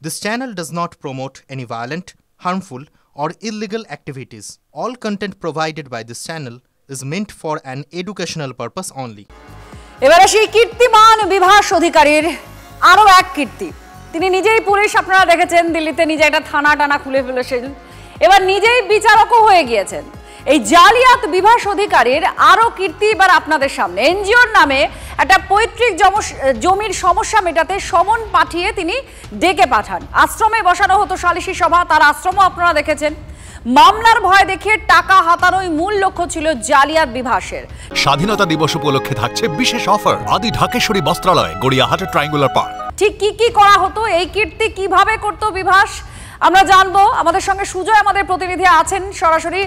This channel does not promote any violent, harmful, or illegal activities. All content provided by this channel is meant for an educational purpose only. এবারে সেই কীর্তিমান বিভাস অধিকারীর আরো এক কীর্তি। তিনি নিজেই police, আপনারা দেখেছেন দিল্লিতে নিজে একটা থানা টানা খুলে ফেলেছেন, এবার নিজেই বিচারকও হয়ে গিয়েছেন। এই জালিয়াত বিভাস অধিকারীর আরো কীর্তি এবার আপনাদের সামনে। এনজিওর নামে একটা পৈতৃক জমির সমস্যা মেটাতে সমন পাঠিয়ে তিনি ডেকে পাঠান। আশ্রমে বসানো হতো সালিশি সভা, তার আশ্রমও আপনারা দেখেছেন। মামলার ভয় দেখিয়ে টাকা হাতানোই মূল লক্ষ্য ছিল জালিয়াত বিভাসের। স্বাধীনতা দিবস উপলক্ষে থাকছে বিশেষ অফার আদি ঢাকেশ্বরী বস্ত্রালয়, গড়িয়াহাট ট্রায়াঙ্গুলার পার্ক। ঠিক কি করা হতো, এই কীর্তি কিভাবে করতো বিভাস, আমরা জানবো। আমাদের সঙ্গে সুজয় আমাদের প্রতিনিধি আছেন সরাসরি।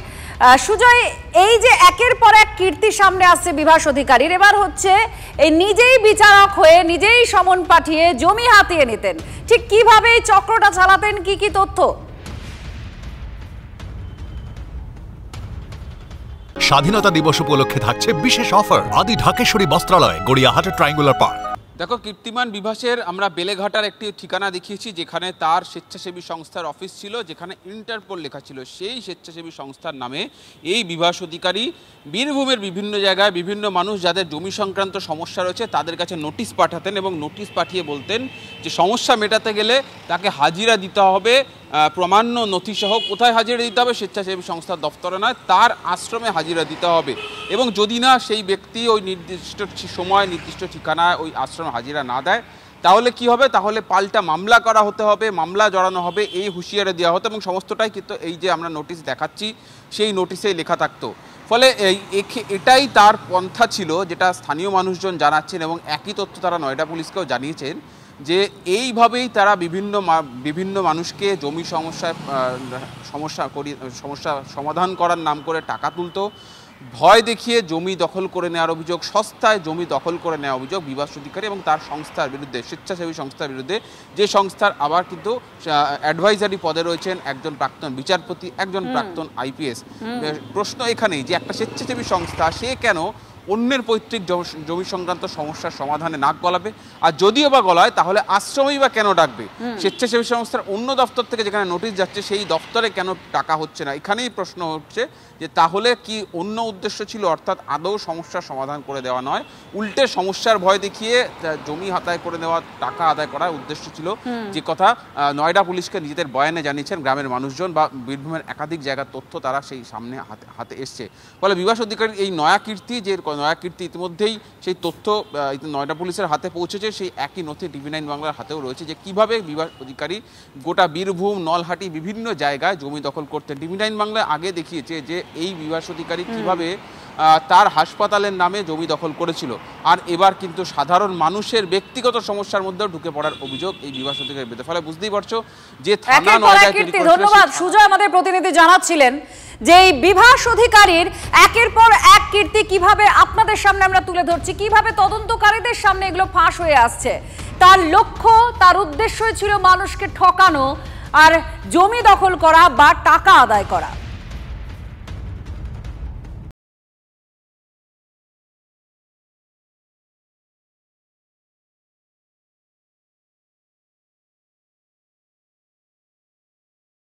সুজয়, এই যে একের পর এক কীর্তি সামনে আসছে বিভাস অধিকারীর, এবার হচ্ছে এই নিজেই বিচারক হয়ে নিজেই সমন পাঠিয়ে জমি হাতিয়ে নিতেন, ঠিক কিভাবে এই চক্রটা চালাতেন, কি তথ্য? স্বাধীনতা দিবস উপলক্ষে থাকছে বিশেষ অফার আদি ঢাকেশ্বরী বস্ত্রালয়, গড়িয়াহাট ট্রায়াঙ্গুলার পার্ক। দেখো, কীর্তিমান বিভাসের আমরা বেলেঘাটার একটি ঠিকানা দেখিয়েছি, যেখানে তার স্বেচ্ছাসেবী সংস্থার অফিস ছিল, যেখানে ইন্টারপোল লেখা ছিল। সেই স্বেচ্ছাসেবী সংস্থার নামে এই বিভাস অধিকারী বীরভূমের বিভিন্ন জায়গায় বিভিন্ন মানুষ যাদের জমি সংক্রান্ত সমস্যা রয়েছে তাদের কাছে নোটিশ পাঠাতেন এবং নোটিশ পাঠিয়ে বলতেন যে সমস্যা মেটাতে গেলে তাকে হাজিরা দিতে হবে, প্রমাণ্য নথিসহ। কোথায় হাজিরা দিতে হবে? স্বেচ্ছাসেবী সংস্থার দপ্তরে নয়, তার আশ্রমে হাজিরা দিতে হবে। এবং যদি না সেই ব্যক্তি ওই নির্দিষ্ট সময় নির্দিষ্ট ঠিকানায় ওই আশ্রমে হাজিরা না দেয়, তাহলে কি হবে? তাহলে পাল্টা মামলা করা হতে হবে, মামলা জড়ানো হবে, এই হুঁশিয়ারি দেওয়া হতো। এবং সমস্তটাই কিন্তু এই যে আমরা নোটিশ দেখাচ্ছি সেই নোটিশেই লেখা থাকতো। ফলে এটাই তার পন্থা ছিল, যেটা স্থানীয় মানুষজন জানাচ্ছেন এবং একই তথ্য তারা নয়ডা পুলিশকেও জানিয়েছেন যে এইভাবেই তারা বিভিন্ন মানুষকে জমি সমস্যা সমাধান করার নাম করে টাকা তুলতো, ভয় দেখিয়ে জমি দখল করে নেওয়ার অভিযোগ, সস্তায় জমি দখল করে নেওয়ার অভিযোগ বিভাস অধিকারী এবং তার সংস্থার বিরুদ্ধে, স্বেচ্ছাসেবী সংস্থার বিরুদ্ধে, যে সংস্থার আবার কিন্তু অ্যাডভাইজারি পদে রয়েছেন একজন প্রাক্তন বিচারপতি, একজন প্রাক্তন আইপিএস। প্রশ্ন এখানেই যে একটা স্বেচ্ছাসেবী সংস্থা সে কেন অন্যের পৈতৃক জমি সংক্রান্ত সমস্যার সমাধানে নাক গলাবে? আর যদিও বা গলায়, তাহলে আশ্রমেই বা কেন ডাকবে? স্বেচ্ছাসেবী সংস্থার অন্য দপ্তর থেকে যেখানে নোটিশ যাচ্ছে সেই দপ্তরে কেন টাকা হচ্ছে না? এখানেই প্রশ্ন হচ্ছে যে তাহলে কি অন্য উদ্দেশ্য ছিল, অর্থাৎ আদৌ সমস্যার সমাধান করে দেওয়া নয়, উল্টে সমস্যার ভয় দেখিয়ে জমি হাতায় করে নেওয়া, টাকা আদায় করার উদ্দেশ্য ছিল, যে কথা নয়ডা পুলিশকে নিজেদের বয়ানে জানিয়েছেন গ্রামের মানুষজন বা বীরভূমের একাধিক জায়গার তথ্য তারা সেই সামনে হাতে এসছে। ফলে বিভাস অধিকারীর এই নয়া কীর্তি ইতিমধ্যেই সেই তথ্য নয়ডা পুলিশের হাতে পৌঁছেছে। সেই একই নথি TV9 বাংলার হাতেও রয়েছে যে কিভাবে বিভাস অধিকারী গোটা বীরভূম, নলহাটি বিভিন্ন জায়গায় জমি দখল করতেন। TV9 বাংলায় আগে দেখিয়েছে যে এই বিভাস অধিকারী কিভাবে তার হাসপাতালের নামে জমি দখল করেছিল। আর এবার কিন্তু সাধারণ মানুষের ব্যক্তিগত সমস্যার মধ্যেও ঢুকে পড়ার অভিযোগ এই বিভাস অধিকারীর বিরুদ্ধে। ফলে বুঝতেই পারছো যে থানা নয়ডায়। ধন্যবাদ সুজয়, আমাদের প্রতিনিধি জানাচ্ছিলেন যে এই বিভাস অধিকারীর একের পর এক কীর্তি কিভাবে আপনাদের সামনে আমরা তুলে ধরছি, কিভাবে তদন্তকারীদের সামনে এগুলো ফাঁস হয়ে আসছে। তার লক্ষ্য, তার উদ্দেশ্যই ছিল মানুষকে ঠকানো আর জমি দখল করা বা টাকা আদায় করা।